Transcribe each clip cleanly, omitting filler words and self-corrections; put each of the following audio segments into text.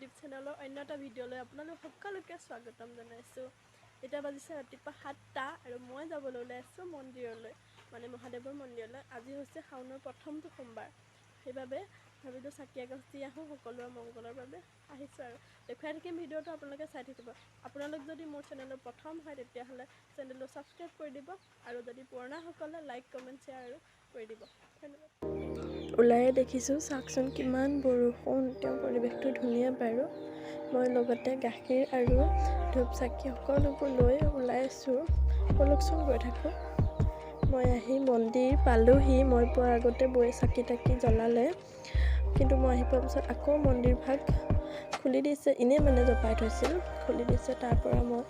YouTube চেনেলৰ অন্য এটা ভিডিঅ'লৈ আপোনালোক সকলোকে স্বাগতম জনাইছোঁ। এতিয়া বাজিছে ৰাতিপুৱা 7টা আৰু মই যাবলৈ ওলাই আছোঁ মন্দিৰলৈ, মানে মহাদেৱৰ মন্দিৰলৈ। আজি হৈছে শাওনৰ প্ৰথমটো সোমবাৰ, সেইবাবে ভাবিলোঁ চাকি এগছ দি আহোঁ, সকলোৰে মংগলৰ বাবে আহিছোঁ আৰু দেখুৱাই থাকিম। ভিডিঅ'টো আপোনালোকে চাই থাকিব। আপোনালোক যদি মোৰ চেনেলৰ প্ৰথম হয় তেতিয়াহ'লে চেনেলটো ছাবস্ক্ৰাইব কৰি দিব, আৰু যদি পুৰণাসকলে লাইক কমেণ্ট শ্বেয়াৰ আৰু কৰি দিব। ধন্যবাদ। ওলায়ে দেখিছোঁ, চাওকচোন কিমান বৰষুণ, তেওঁ পৰিৱেশটো ধুনীয়া বাৰু। মই লগতে গাখীৰ আৰু ধূপ চাকি সকলোবোৰ লৈ ওলাই আছোঁ। বলকচোন গৈ থাকোঁ। মই আহি মন্দিৰ পালোঁহি। মই পোৱাৰ আগতে বৈ চাকি তাকি জ্বলালে, কিন্তু মই আহি পোৱাৰ পিছত আকৌ মন্দিৰ ভাগ খুলি দিছে, এনেই মানে জপাই থৈছিল, খুলি দিছে। তাৰ পৰা মই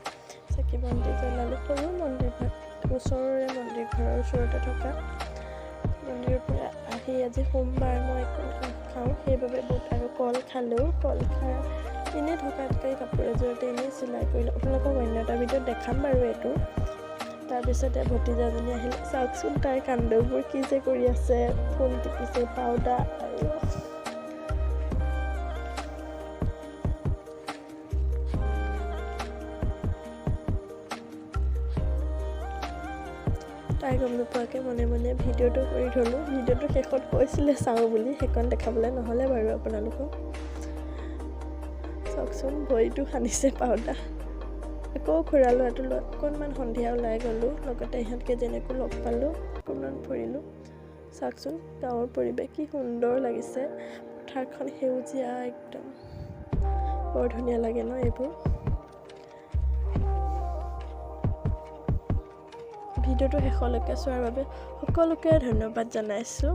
চাকি বন্তি জ্বলালোঁ। সৰু মন্দিৰ ভাগ, ওচৰৰে মন্দিৰ, ঘৰৰ ওচৰতে থকা মন্দিৰৰ পৰা আহি আজি সোমবাৰ মই একো নাখাওঁ, সেইবাবে বুট আৰু কল খালোঁ। কল খাই এনেই থকাতকৈ কাপোৰ এযোৰতে এনেই চিলাই কৰিলোঁ। আপোনালোকক অন্য এটা ভিডিঅ'ত দেখাম বাৰু এইটো। তাৰপিছতে ভতিজাজনী আহিলে, চাওকচোন তাইৰ কাণ্ডবোৰ কি যে কৰি আছে, ফোন টিপিছে, পাউডাৰ আৰু তাই গম নোপোৱাকৈ মনে মনে ভিডিঅ'টো কৰি থ'লোঁ। ভিডিঅ'টো শেষত কৈছিলে চাওঁ বুলি, সেইকণ দেখাবলৈ নহ'লে বাৰু আপোনালোকক। চাওকচোন ভৰিটো সানিছে পাউডাৰ। আকৌ খুৰা ল'ৰাটো লৈ অকণমান সন্ধিয়া ওলাই গ'লোঁ, লগতে ইহঁতকেইজনীকো লগ পালোঁ, অকণমান ফুৰিলোঁ। চাওকচোন গাঁৱৰ পৰিৱেশ কি সুন্দৰ লাগিছে, পথাৰখন সেউজীয়া একদম, বৰ ধুনীয়া লাগে ন এইবোৰ। ভিডিঅ'টো শেষলৈকে চোৱাৰ বাবে সকলোকে ধন্যবাদ জনাইছোঁ।